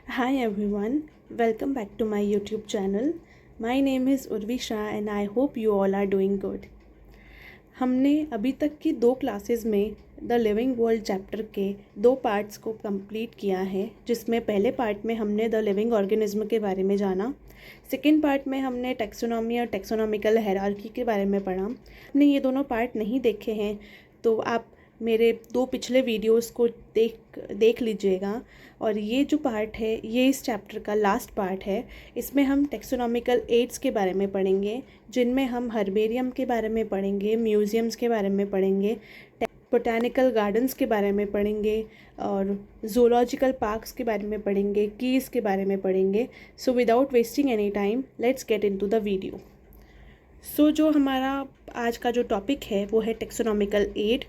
Hi everyone, welcome back to my YouTube channel. My name is Urvi Shah and I hope you all are doing good. हमने अभी तक की 2 classes में the living world chapter के 2 parts को complete किया है, जिसमें पहले पार्ट में हमने द लिविंग ऑर्गेनिज्म के बारे में जाना। सेकेंड पार्ट में हमने टैक्सोनॉमी और टैक्सोनॉमिकल हायरार्की के बारे में पढ़ा। आपने ये दोनों पार्ट नहीं देखे हैं तो आप मेरे 2 पिछले वीडियोस को देख लीजिएगा। और ये जो पार्ट है ये इस चैप्टर का लास्ट पार्ट है। इसमें हम टैक्सोनॉमिकल एड्स के बारे में पढ़ेंगे, जिनमें हम हर्बेरियम के बारे में पढ़ेंगे, म्यूज़ियम्स के बारे में पढ़ेंगे, बोटानिकल गार्डन्स के बारे में पढ़ेंगे और ज़ूलॉजिकल पार्क्स के बारे में पढ़ेंगे, कीज़ के बारे में पढ़ेंगे। So without wasting any time let's get into the video. So जो हमारा आज का जो टॉपिक है वो है टैक्सोनॉमिकल एड।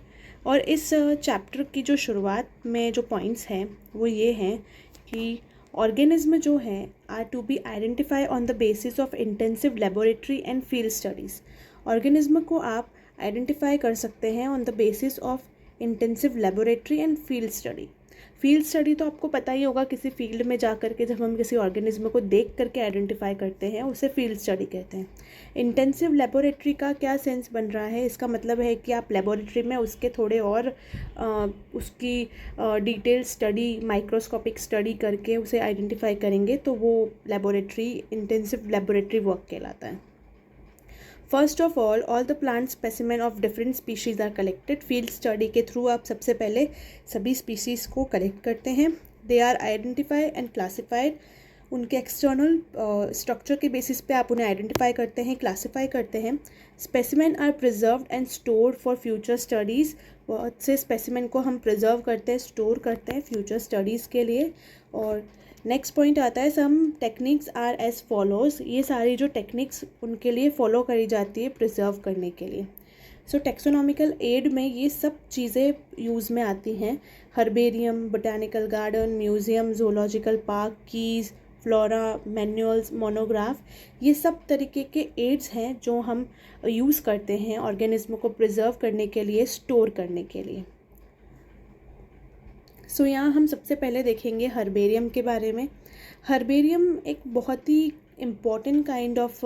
और इस चैप्टर की जो शुरुआत में जो पॉइंट्स हैं वो ये हैं कि ऑर्गेनिज्म जो हैं are to be identify on the basis of intensive laboratory and field studies. Organism को आप आइडेंटिफाई कर सकते हैं on the basis of intensive laboratory and field study. Field study तो आपको पता ही होगा, किसी फील्ड में जा कर के जब हम किसी ऑर्गेनिज्म को देख करके आइडेंटिफाई करते हैं उसे फील्ड स्टडी कहते हैं। इंटेंसिव लेबोरेटरी का क्या सेंस बन रहा है, इसका मतलब है कि आप लेबोरेटरी में उसके थोड़े और उसकी डिटेल स्टडी, माइक्रोस्कोपिक स्टडी करके उसे आइडेंटिफाई करेंगे तो वो लेबोरेटरी इंटेंसिव लेबोरेटरी वर्क कहलाता है। First of all the plant specimen of different species are collected. Field study के थ्रू आप सबसे पहले सभी स्पीशीज़ को कलेक्ट करते हैं। They are identify and classified. उनके एक्सटर्नल स्ट्रक्चर के बेसिस पे आप उन्हें आइडेंटिफाई करते हैं, क्लासिफाई करते हैं। Specimen are preserved and stored for future studies. बहुत से स्पेसिमेन को हम प्रिजर्व करते हैं, स्टोर करते हैं फ्यूचर स्टडीज़ के लिए। और नेक्स्ट पॉइंट आता है some techniques are as follows. ये सारी जो टेक्निक्स उनके लिए फॉलो करी जाती है प्रिजर्व करने के लिए। सो टैक्सोनॉमिकल एड में ये सब चीज़ें यूज़ में आती हैं। Herbarium, botanical garden, museum, zoological park, keys, flora, manuals, monograph, ये सब तरीके के एड्स हैं जो हम यूज़ करते हैं ऑर्गेनिज्म को प्रिजर्व करने के लिए, स्टोर करने के लिए। सो यहाँ हम सबसे पहले देखेंगे हर्बेरियम के बारे में। हर्बेरियम एक बहुत ही important kind of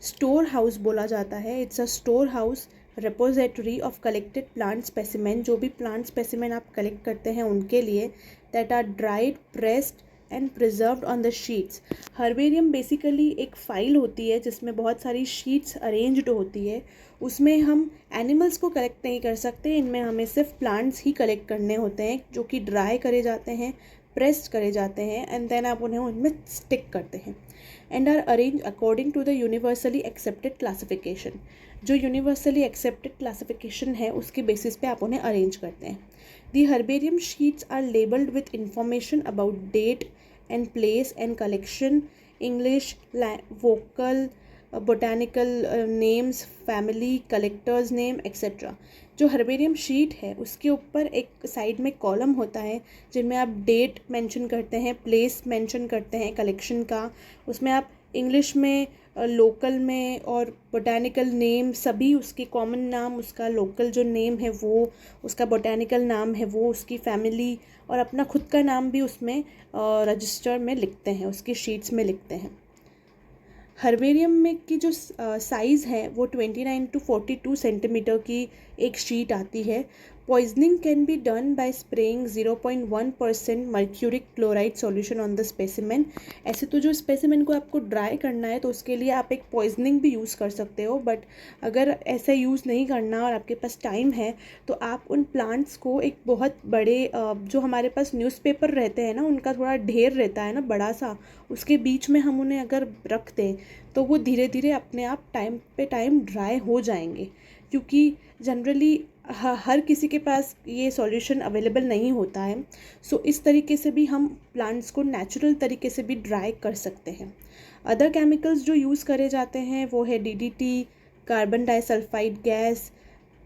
store house बोला जाता है। It's a store house repository of collected plant specimen. जो भी प्लांट स्पेसिमेन आप कलेक्ट करते हैं उनके लिए, that are dried, pressed and preserved on the sheets. Herbarium basically एक फ़ाइल होती है जिसमें बहुत सारी शीट्स अरेंज्ड होती है। उसमें हम एनिमल्स को कलेक्ट नहीं कर सकते, इनमें हमें सिर्फ प्लांट्स ही कलेक्ट करने होते हैं, जो कि ड्राई करे जाते हैं, प्रेस्ड करे जाते हैं एंड देन आप उन्हें उनमें स्टिक करते हैं and are arrange according to the universally accepted classification. जो यूनिवर्सली एक्सेप्टेड क्लासिफिकेशन है उसके बेसिस पे आप उन्हें अरेंज करते हैं। The herbarium sheets are labelled with information about date and place and collection, English, local, botanical names, family, collector's name etcetera. जो herbarium sheet है उसके ऊपर एक साइड में कॉलम होता है जिनमें आप डेट मेंशन करते हैं, प्लेस मेंशन करते हैं कलेक्शन का। उसमें आप इंग्लिश में, लोकल में और बोटानिकल नेम, सभी उसके कॉमन नाम, उसका लोकल जो नेम है वो, उसका बोटानिकल नाम है वो, उसकी फैमिली और अपना खुद का नाम भी उसमें रजिस्टर में लिखते हैं, उसकी शीट्स में लिखते हैं। हर्बेरियम में की जो साइज़ है वो 29 to 42 सेंटीमीटर की एक शीट आती है। Poisoning can be done by spraying 0.1% mercuric chloride solution on the specimen. ऐसे तो जो स्पेसिमेन को आपको ड्राई करना है तो उसके लिए आप एक पॉइजनिंग भी यूज़ कर सकते हो, बट अगर ऐसा यूज़ नहीं करना और आपके पास टाइम है तो आप उन प्लांट्स को एक बहुत बड़े जो हमारे पास न्यूज़पेपर रहते हैं ना, उनका थोड़ा ढेर रहता है ना बड़ा सा, उसके बीच में हम उन्हें अगर रख दें तो वो धीरे धीरे अपने आप टाइम पे टाइम ड्राई हो जाएंगे, क्योंकि जनरली हर किसी के पास ये सॉल्यूशन अवेलेबल नहीं होता है। सो इस तरीके से भी हम प्लांट्स को नेचुरल तरीके से भी ड्राई कर सकते हैं। अदर केमिकल्स जो यूज़ करे जाते हैं वो है DDT, carbon disulphide gas,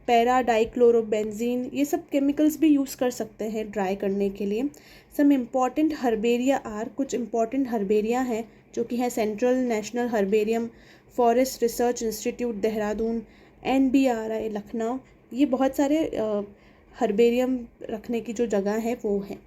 para dichlorobenzene, ये सब केमिकल्स भी यूज़ कर सकते हैं ड्राई करने के लिए। सम इम्पॉर्टेंट हर्बेरिया आर, कुछ इम्पॉर्टेंट हर्बेरिया हैं जो कि हैं central national herbarium, forest research institute Dehradun, NBRI Lucknow. ये बहुत सारे हर्बेरियम रखने की जो जगह है वो है।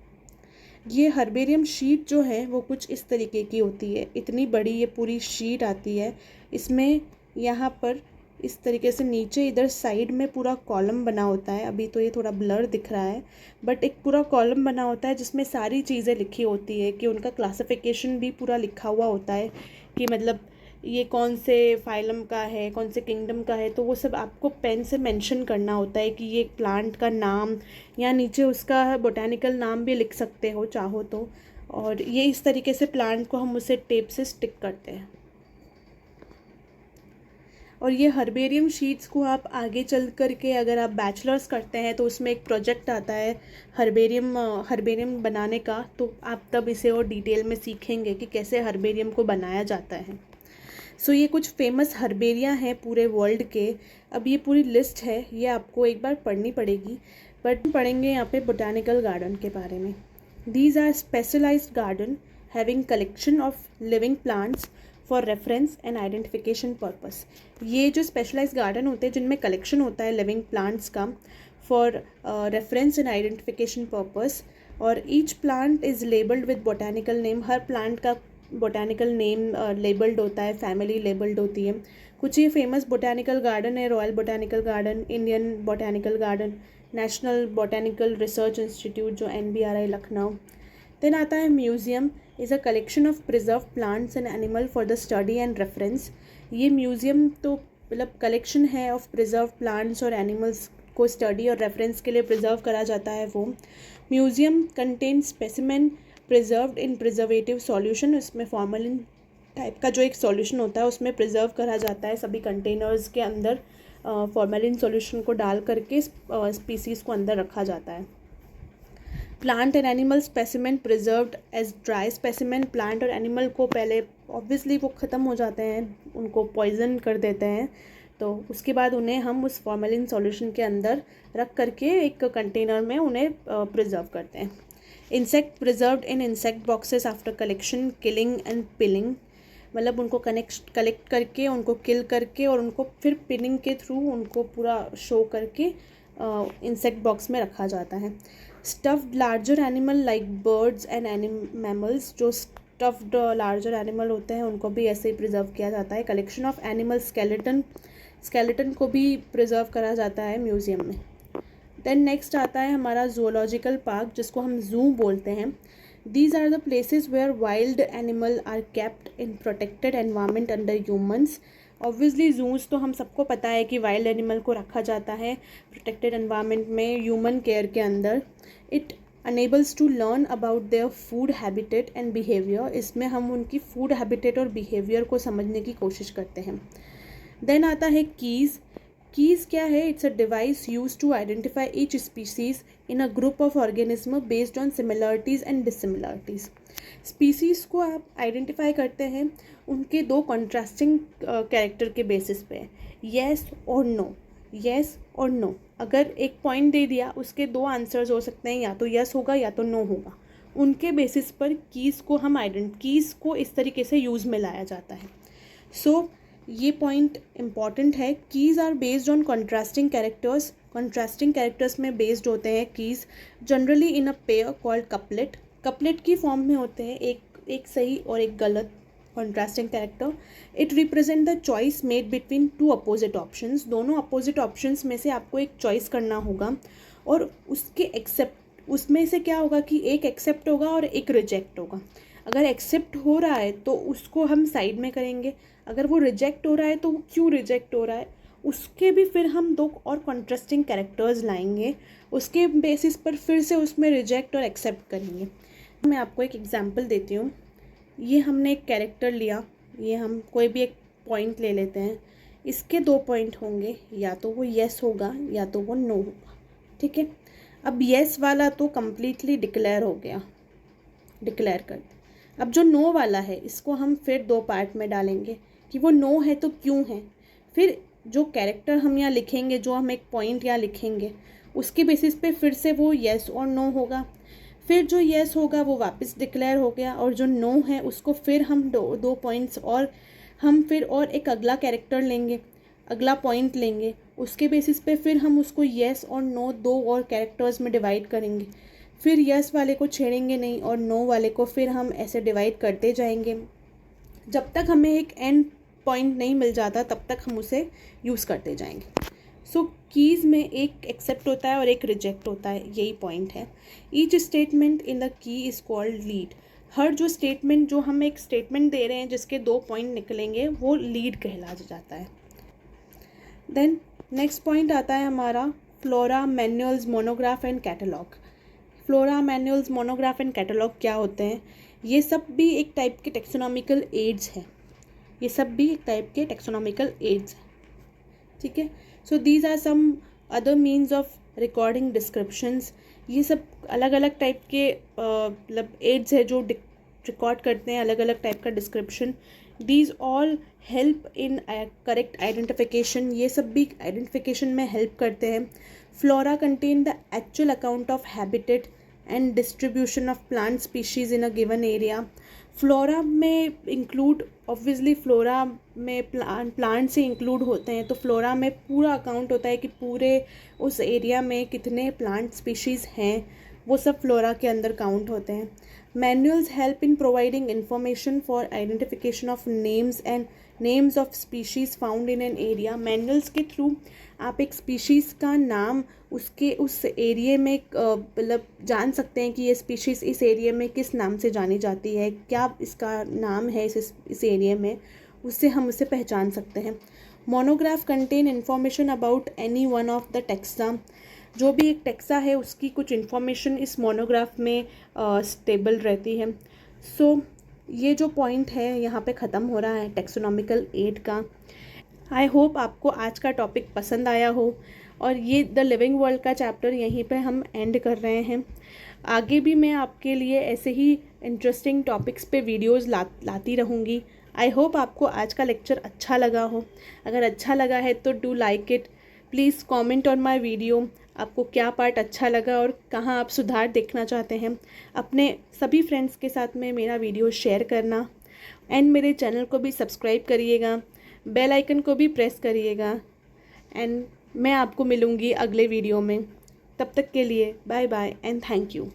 ये हर्बेरियम शीट जो है वो कुछ इस तरीके की होती है, इतनी बड़ी ये पूरी शीट आती है। इसमें यहाँ पर इस तरीके से नीचे इधर साइड में पूरा कॉलम बना होता है। अभी तो ये थोड़ा ब्लर दिख रहा है, बट एक पूरा कॉलम बना होता है जिसमें सारी चीज़ें लिखी होती है, कि उनका क्लासिफिकेशन भी पूरा लिखा हुआ होता है, कि मतलब ये कौन से फाइलम का है, कौन से किंगडम का है। तो वो सब आपको पेन से मेंशन करना होता है, कि ये प्लांट का नाम, या नीचे उसका बोटेनिकल नाम भी लिख सकते हो चाहो तो। और ये इस तरीके से प्लांट को हम उसे टेप से स्टिक करते हैं। और ये हर्बेरियम शीट्स को आप आगे चल कर के अगर आप बैचलर्स करते हैं तो उसमें एक प्रोजेक्ट आता है हर्बेरियम बनाने का, तो आप तब इसे और डिटेल में सीखेंगे कि कैसे हर्बेरियम को बनाया जाता है। सो ये कुछ फेमस हर्बेरिया हैं पूरे वर्ल्ड के। अब ये पूरी लिस्ट है, ये आपको एक बार पढ़नी पड़ेगी, बट पढ़ेंगे यहाँ पे बोटानिकल गार्डन के बारे में। These are specialised garden having collection of living plants for reference and identification purpose. ये जो स्पेशलाइज्ड गार्डन होते हैं जिनमें कलेक्शन होता है लिविंग प्लांट्स का for reference and identification purpose, और each plant is labelled with botanical name. हर प्लांट का बोटानिकल नेम लेबल्ड होता है, फैमिली लेबल्ड होती है। कुछ ये फेमस बोटानिकल गार्डन है, royal botanical garden, Indian botanical garden, national botanical research institute जो NBRI लखनऊ। देन आता है museum is a collection of preserve plants and animal for the study and reference. ये museum तो मतलब कलेक्शन है of preserve plants और animals को study और रेफरेंस के लिए प्रिजर्व करा जाता है वो। म्यूज़ियम कंटेन स्पेसिमेन प्रिजर्व्ड इन प्रिजर्वेटिव सॉल्यूशन। इसमें फॉर्मलिन टाइप का जो एक सॉल्यूशन होता है उसमें प्रिजर्व करा जाता है, सभी कंटेनर्स के अंदर फॉर्मेलिन सॉल्यूशन को डाल करके स्पीसीज़ को अंदर रखा जाता है। Plant and animal specimen preserved as dry specimen. Plant और एनिमल को पहले ऑब्वियसली वो ख़त्म हो जाते हैं, उनको पॉइजन कर देते हैं, तो उसके बाद उन्हें हम उस फॉर्मेलिन सॉल्यूशन के अंदर रख करके एक कंटेनर में उन्हें प्रिजर्व करते हैं। Insect preserved in insect boxes after collection, killing and pinning. मतलब उनको कलेक्ट करके, उनको किल करके और उनको फिर पिनिंग के थ्रू उनको पूरा शो करके इंसेक्ट बॉक्स में रखा जाता है। Stuffed larger animal like birds and mammals. जो स्टफ्ड लार्जर एनिमल होते हैं उनको भी ऐसे ही प्रिजर्व किया जाता है। कलेक्शन ऑफ एनिमल स्केलेटन को भी प्रिजर्व करा जाता है म्यूज़ियम में। देन नेक्स्ट आता है हमारा ज़ूलॉजिकल पार्क, जिसको हम ज़ू बोलते हैं। These are the places where wild animal are kept in protected environment under humans. Obviously zoos तो हम सबको पता है कि वाइल्ड एनिमल को रखा जाता है प्रोटेक्टेड एनवायरनमेंट में, ह्यूमन केयर के अंदर। It enables to learn about their food habitat and behaviour. इसमें हम उनकी फूड हैबिटेट और बिहेवियर को समझने की कोशिश करते हैं। देन आता है कीज़। कीज़ क्या है? It's a device use to identify each species in a group of organism based on similarities and dissimilarities. Species को आप आइडेंटिफाई करते हैं उनके दो कॉन्ट्रास्टिंग कैरेक्टर के बेसिस पे, येस और नो। येस और नो, अगर एक पॉइंट दे दिया उसके दो आंसर्स हो सकते हैं, या तो यस होगा या तो नो होगा। उनके बेसिस पर कीज़ को इस तरीके से यूज़ में लाया जाता है। सो ये पॉइंट इम्पॉर्टेंट है। Keys are based on contrasting characters में बेस्ड होते हैं keys, generally in a pair called couplet. Couplet की फॉर्म में होते हैं एक सही और एक गलत contrasting character. It represent the choice made between two opposite options. दोनों अपोजिट ऑप्शंस में से आपको एक चॉइस करना होगा, और उसमें से क्या होगा कि एक एक्सेप्ट होगा और एक रिजेक्ट होगा। अगर एक्सेप्ट हो रहा है तो उसको हम साइड में करेंगे, अगर वो रिजेक्ट हो रहा है तो वो क्यों रिजेक्ट हो रहा है उसके भी फिर हम दो और कॉन्ट्रास्टिंग कैरेक्टर्स लाएंगे, उसके बेसिस पर फिर से उसमें रिजेक्ट और एक्सेप्ट करेंगे। मैं आपको एक एग्जांपल देती हूँ। ये हमने एक कैरेक्टर लिया, ये हम कोई भी एक पॉइंट ले लेते हैं, इसके दो पॉइंट होंगे, या तो वो येस होगा या तो वो नो होगा। ठीक है, अब येस वाला तो कम्प्लीटली डिक्लेयर हो गया, डिक्लेयर कर दिया। अब जो नो वाला है इसको हम फिर दो पार्ट में डालेंगे कि वो नो है तो क्यों है। फिर जो कैरेक्टर हम यहाँ लिखेंगे, जो हम एक पॉइंट यहाँ लिखेंगे, उसके बेसिस पे फिर से वो येस और नो होगा। फिर जो येस होगा वो वापस डिक्लेयर हो गया, और जो नो है उसको फिर हम दो पॉइंट्स और हम फिर और एक अगला कैरेक्टर लेंगे, अगला पॉइंट लेंगे, उसके बेसिस पे फिर हम उसको येस और नो दो और कैरेक्टर्स में डिवाइड करेंगे। फिर यस वाले को छेड़ेंगे नहीं और नो वाले को फिर हम ऐसे डिवाइड करते जाएंगे। जब तक हमें एक एंड पॉइंट नहीं मिल जाता तब तक हम उसे यूज़ करते जाएंगे। सो कीज़ में एक एक्सेप्ट होता है और एक रिजेक्ट होता है, यही पॉइंट है। Each statement in the key is called lead. हर जो स्टेटमेंट, जो हम एक स्टेटमेंट दे रहे हैं जिसके 2 पॉइंट निकलेंगे, वो लीड कहला जाता है। देन नेक्स्ट पॉइंट आता है हमारा flora, manuals, monograph and catalogue. Flora, manuals, monograph and catalogue क्या होते हैं? ये सब भी एक टाइप के टेक्सोनॉमिकल एड्स हैं। ये सब भी एक टाइप के टेक्सोनॉमिकल एड्स हैं, ठीक है। So these are some other means of recording descriptions. ये सब अलग अलग टाइप के मतलब एड्स है जो रिकॉर्ड करते हैं अलग अलग टाइप का description. These all help in correct identification. ये सब भी आइडेंटिफिकेशन में हेल्प करते हैं। Flora contain the actual account of habitat and distribution of plant species in a given area. Flora में इंक्लूड, ऑब्वियसली फ्लोरा में प्लांट से इंक्लूड होते हैं, तो फ्लोरा में पूरा अकाउंट होता है कि पूरे उस एरिया में कितने प्लांट स्पीशीज़ हैं, वो सब फ्लोरा के अंदर काउंट होते हैं। Manuals help in providing information for identification of names and names of species found in an area. Manuals के थ्रू आप एक स्पीशीज़ का नाम उसके उस एरिया में मतलब जान सकते हैं कि ये स्पीशीज़ इस एरिया में किस नाम से जानी जाती है, क्या इसका नाम है इस एरिया में, उससे हम उसे पहचान सकते हैं। Monograph contain information about any one of the taxa. जो भी एक टेक्सा है उसकी कुछ इन्फॉर्मेशन इस मोनोग्राफ में स्टेबल रहती है। सो ये जो पॉइंट है यहाँ पे ख़त्म हो रहा है टेक्सोनॉमिकल एड का। आई होप आपको आज का टॉपिक पसंद आया हो, और ये द लिविंग वर्ल्ड का चैप्टर यहीं पे हम एंड कर रहे हैं। आगे भी मैं आपके लिए ऐसे ही इंटरेस्टिंग टॉपिक्स पे वीडियोस लाती रहूँगी। आई होप आपको आज का लेक्चर अच्छा लगा हो। अगर अच्छा लगा है तो do like it, please comment on my video. आपको क्या पार्ट अच्छा लगा और कहाँ आप सुधार देखना चाहते हैं। अपने सभी फ्रेंड्स के साथ में मेरा वीडियो शेयर करना, एंड मेरे चैनल को भी सब्सक्राइब करिएगा, बेल आइकन को भी प्रेस करिएगा। एंड मैं आपको मिलूँगी अगले वीडियो में। तब तक के लिए bye bye and thank you.